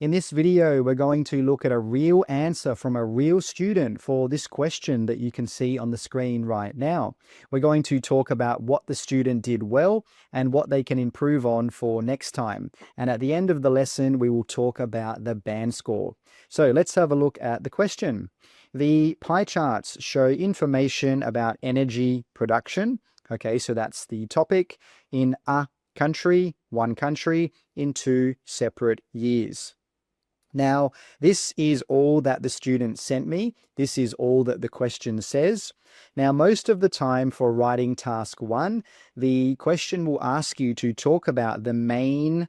In this video, we're going to look at a real answer from a real student for this question that you can see on the screen right now. We're going to talk about what the student did well and what they can improve on for next time. And at the end of the lesson, we will talk about the band score. So let's have a look at the question. The pie charts show information about energy production. Okay, so that's the topic in a country, one country, in two separate years. Now, this is all that the student sent me. This is all that the question says. Now, most of the time for writing task 1, the question will ask you to talk about the main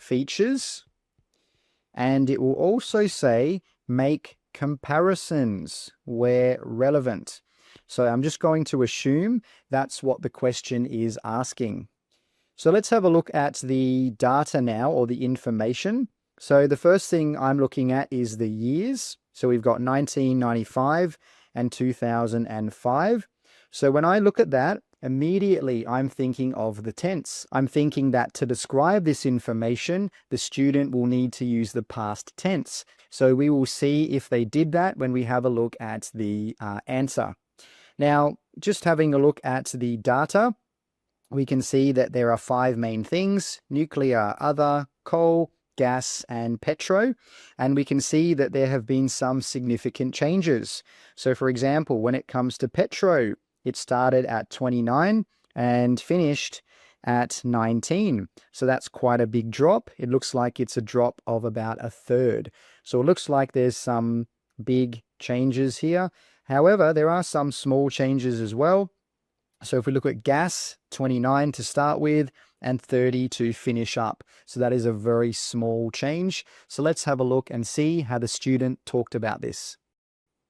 features, and it will also say make comparisons where relevant. So I'm just going to assume that's what the question is asking. So let's have a look at the data now, or the information. So the first thing I'm looking at is the years. So we've got 1995 and 2005. So when I look at that, immediately I'm thinking of the tense. I'm thinking that to describe this information, the student will need to use the past tense. So we will see if they did that when we have a look at the answer. Now, just having a look at the data, we can see that there are 5 main things: nuclear, other, coal, gas, and petro, and we can see that there have been some significant changes. So for example, when it comes to petro, it started at 29 and finished at 19. So that's quite a big drop. It looks like it's a drop of about a third. So it looks like there's some big changes here. However, there are some small changes as well. So if we look at gas, 29 to start with and 30 to finish up. So that is a very small change. So let's have a look and see how the student talked about this.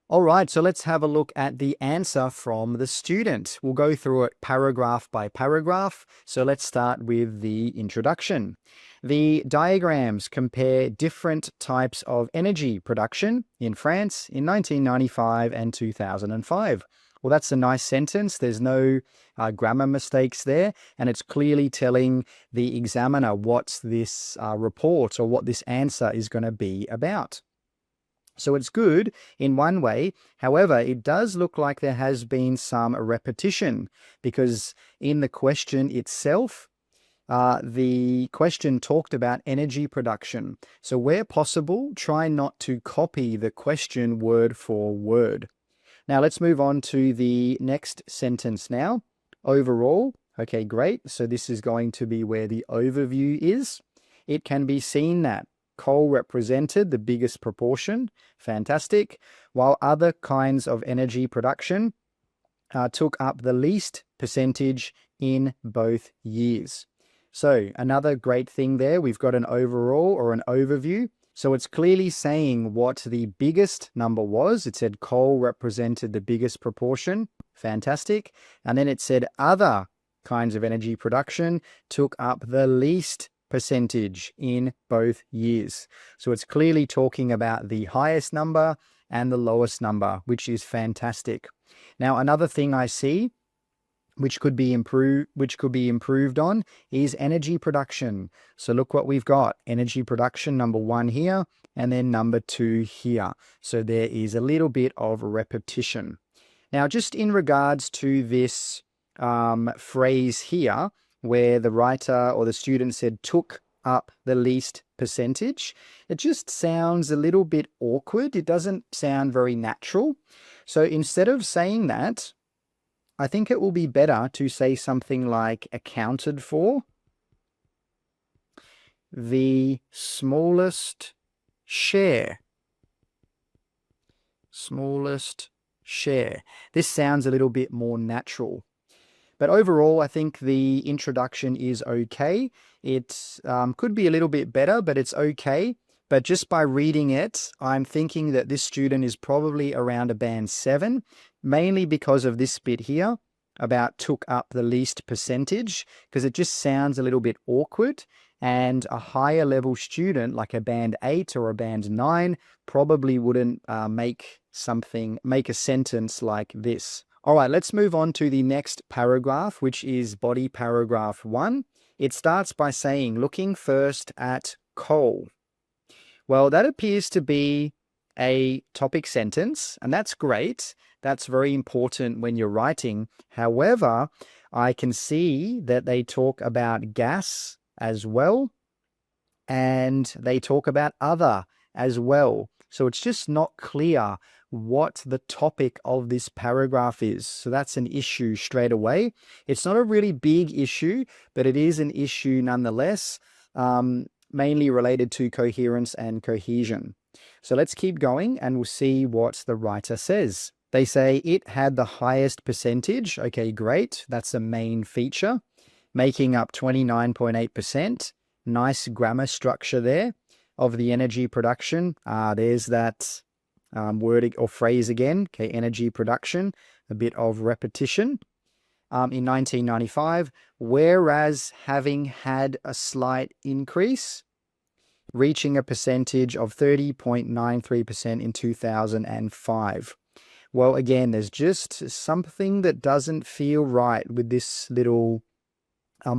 All right, so let's have a look at the answer from the student. We'll go through it paragraph by paragraph. So let's start with the introduction. The diagrams compare different types of energy production in France in 1995 and 2005. Well, that's a nice sentence. There's no grammar mistakes there, and it's clearly telling the examiner what this report or what this answer is going to be about. So it's good in one way. However, it does look like there has been some repetition, because in the question itself, the question talked about energy production. So where possible, try not to copy the question word for word. Now let's move on to the next sentence now. Overall, okay, great. So this is going to be where the overview is. It can be seen that coal represented the biggest proportion, fantastic, while other kinds of energy production took up the least percentage in both years. So another great thing there, we've got an overall or an overview. So it's clearly saying what the biggest number was. It said coal represented the biggest proportion. Fantastic. And then it said other kinds of energy production took up the least percentage in both years. So it's clearly talking about the highest number and the lowest number, which is fantastic. Now, another thing I see which could be improved on is energy production. So look what we've got. Energy production number 1 here, and then number 2 here. So there is a little bit of repetition. Now, just in regards to this phrase here, where the writer or the student said took up the least percentage, it just sounds a little bit awkward. It doesn't sound very natural. So instead of saying that, I think it will be better to say something like accounted for the smallest share. Smallest share. This sounds a little bit more natural. But overall, I think the introduction is okay. It could be a little bit better, but it's okay. But just by reading it, I'm thinking that this student is probably around a band 7, mainly because of this bit here about took up the least percentage, because it just sounds a little bit awkward. And a higher level student, like a band 8 or a band 9, probably wouldn't make a sentence like this. All right, let's move on to the next paragraph, which is body paragraph 1. It starts by saying, looking first at coal. Well, that appears to be a topic sentence, and that's great. That's very important when you're writing. However, I can see that they talk about gas as well, and they talk about other as well. So it's just not clear what the topic of this paragraph is. So that's an issue straight away. It's not a really big issue, but it is an issue nonetheless, mainly related to coherence and cohesion. So let's keep going and we'll see what the writer says. They say it had the highest percentage. Okay, great. That's a main feature, making up 29.8%. Nice grammar structure there of the energy production. There's that word or phrase again. Okay, energy production, a bit of repetition. In 1995, whereas having had a slight increase, reaching a percentage of 30.93% in 2005. Well, again, there's just something that doesn't feel right with this little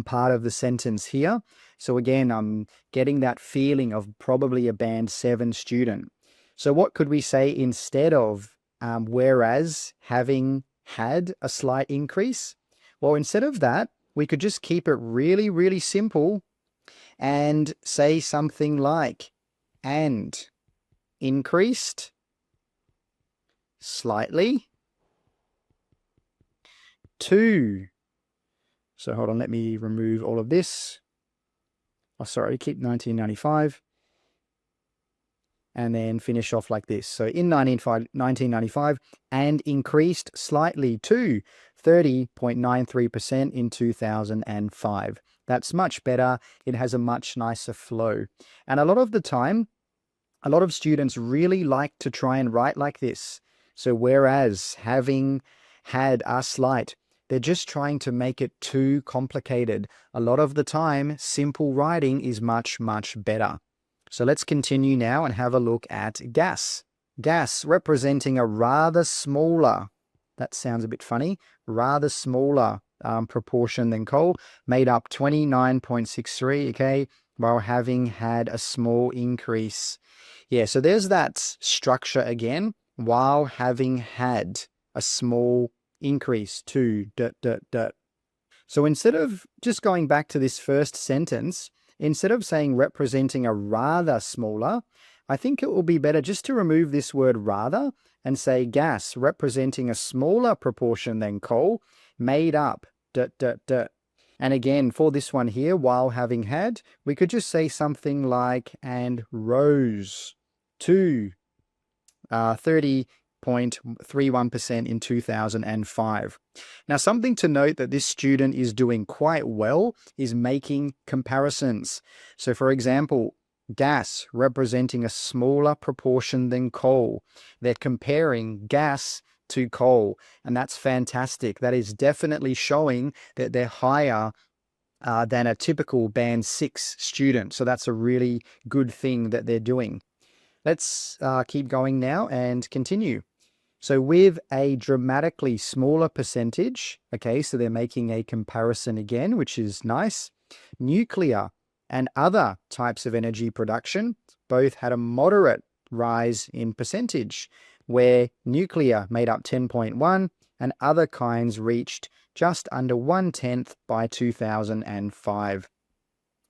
part of the sentence here. So again, I'm getting that feeling of probably a band 7 student. So what could we say instead of whereas having had a slight increase? Well, instead of that, we could just keep it really, really simple and say something like, and increased slightly to. So hold on, let me remove all of this. Oh, sorry, keep 1995. And then finish off like this. So in 1995, and increased slightly to 30.93% in 2005. That's much better. It has a much nicer flow. And a lot of the time, a lot of students really like to try and write like this. So whereas having had a slight, they're just trying to make it too complicated. A lot of the time, simple writing is much, much better. So let's continue now and have a look at gas. Gas representing a rather smaller, that sounds a bit funny, rather smaller proportion than coal, made up 29.63, okay, while having had a small increase. Yeah, so there's that structure again, while having had a small increase to ... So instead of just going back to this first sentence, instead of saying representing a rather smaller, I think it will be better just to remove this word rather and say gas representing a smaller proportion than coal, made up ... And again, for this one here, while having had, we could just say something like, and rose to 30.31% in 2005. Now, something to note that this student is doing quite well is making comparisons. So, for example, gas representing a smaller proportion than coal. They're comparing gas to coal, and that's fantastic. That is definitely showing that they're higher than a typical band 6 student. So that's a really good thing that they're doing. Let's keep going now and continue. So with a dramatically smaller percentage, okay, so they're making a comparison again, which is nice. Nuclear and other types of energy production both had a moderate rise in percentage, where nuclear made up 10.1 and other kinds reached just under 1/10 by 2005.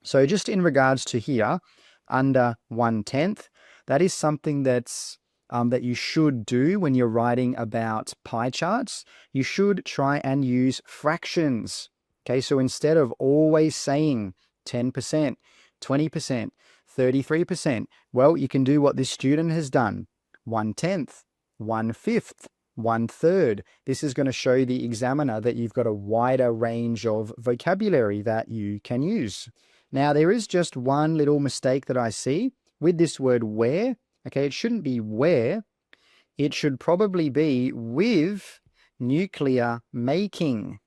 So just in regards to here, under 1/10, that is something that's that you should do when you're writing about pie charts. You should try and use fractions. Okay, so instead of always saying 10%, 20%, 33%, well, you can do what this student has done. 1/10, 1/5, 1/3. This is going to show the examiner that you've got a wider range of vocabulary that you can use. Now, there is just one little mistake that I see with this word where. Okay, it shouldn't be where. It should probably be with nuclear making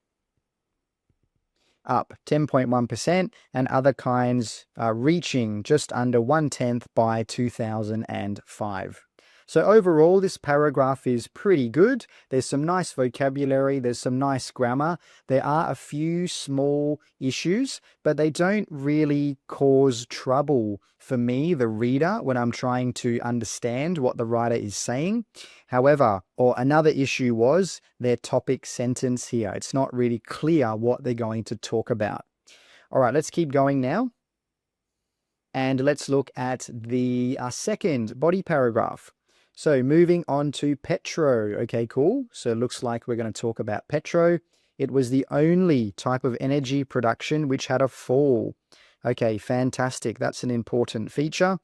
up 10.1% and other kinds reaching just under 1/10 by 2005. So overall, this paragraph is pretty good. There's some nice vocabulary, there's some nice grammar. There are a few small issues, but they don't really cause trouble for me, the reader, when I'm trying to understand what the writer is saying. However, or another issue was their topic sentence here. It's not really clear what they're going to talk about. All right, let's keep going now. And let's look at the second body paragraph. So moving on to petro. Okay, cool. So it looks like we're going to talk about petro. It was the only type of energy production which had a fall. Okay, fantastic. That's an important feature.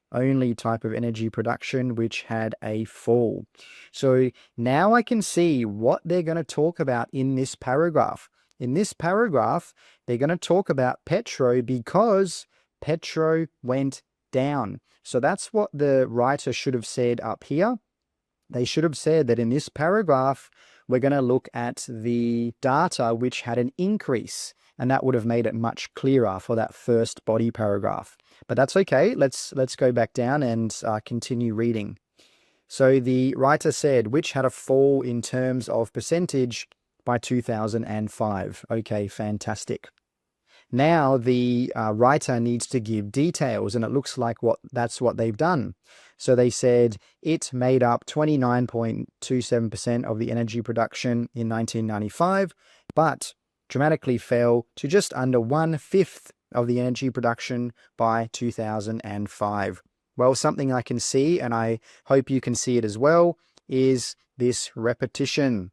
Only type of energy production which had a fall. So now I can see what they're going to talk about in this paragraph. In this paragraph, they're going to talk about petro because petro went down. So that's what the writer should have said up here. They should have said that in this paragraph, we're going to look at the data which had an increase, and that would have made it much clearer for that first body paragraph. But that's okay. Let's go back down and continue reading. So the writer said, which had a fall in terms of percentage by 2005. Okay, fantastic. Now the writer needs to give details, and it looks like that's what they've done. So they said it made up 29.27% of the energy production in 1995, but dramatically fell to just under 1/5 of the energy production by 2005. Well, something I can see, and I hope you can see it as well, is this repetition.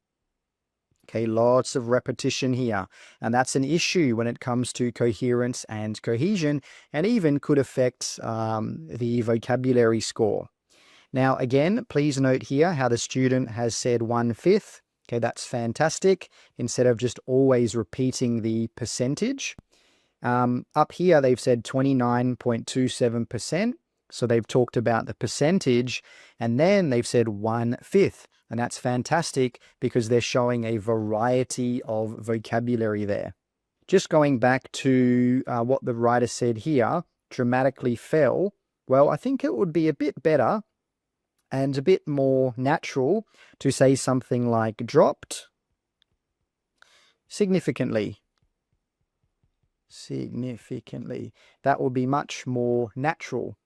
Okay, lots of repetition here. And that's an issue when it comes to coherence and cohesion, and even could affect the vocabulary score. Now, again, please note here how the student has said 1/5. Okay, that's fantastic, instead of just always repeating the percentage. Up here, they've said 29.27%. So they've talked about the percentage, and then they've said 1/5. And that's fantastic because they're showing a variety of vocabulary there. Just going back to what the writer said here, dramatically fell. Well, I think it would be a bit better and a bit more natural to say something like dropped significantly. Significantly. That would be much more natural.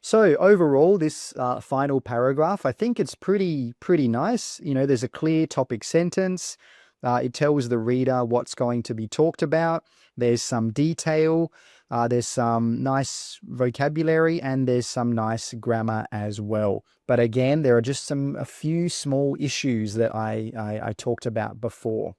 So overall, this final paragraph, I think it's pretty nice. You know, there's a clear topic sentence. It tells the reader what's going to be talked about. There's some detail. There's some nice vocabulary, and there's some nice grammar as well. But again, there are just a few small issues that I talked about before.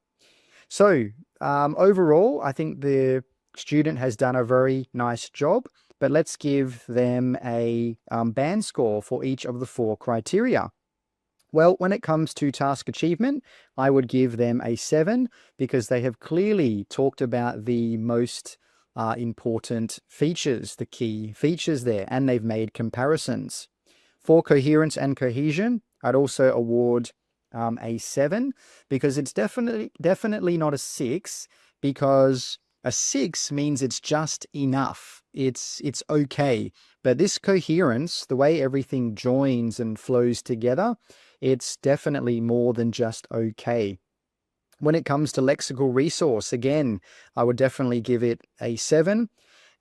So overall, I think the student has done a very nice job. But let's give them a band score for each of the 4 criteria. Well, when it comes to task achievement, I would give them a 7 because they have clearly talked about the most important features, the key features there, and they've made comparisons. For coherence and cohesion, I'd also award a 7 because it's definitely not a 6, because a 6 means it's just enough. It's okay. But this coherence, the way everything joins and flows together, it's definitely more than just okay. When it comes to lexical resource, again, I would definitely give it a 7.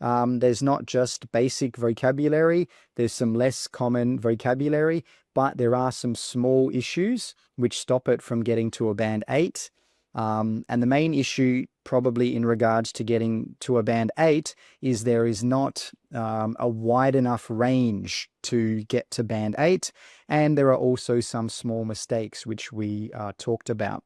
There's not just basic vocabulary, there's some less common vocabulary, but there are some small issues which stop it from getting to a band 8. And the main issue probably in regards to getting to a band 8 is there is not a wide enough range to get to band 8. And there are also some small mistakes which we talked about.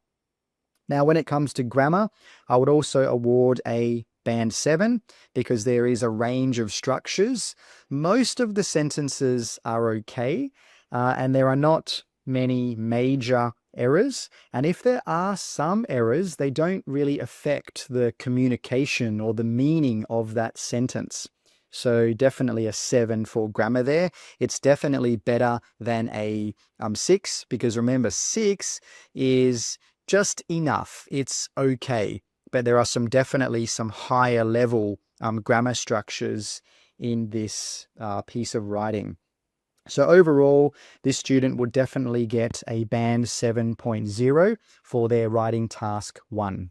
Now, when it comes to grammar, I would also award a band 7 because there is a range of structures. Most of the sentences are okay, and there are not many major errors. And if there are some errors, they don't really affect the communication or the meaning of that sentence. So definitely a 7 for grammar there. It's definitely better than a 6 because remember, 6 is just enough. It's okay. But there are definitely some higher level grammar structures in this piece of writing. So overall, this student would definitely get a band 7.0 for their writing task 1.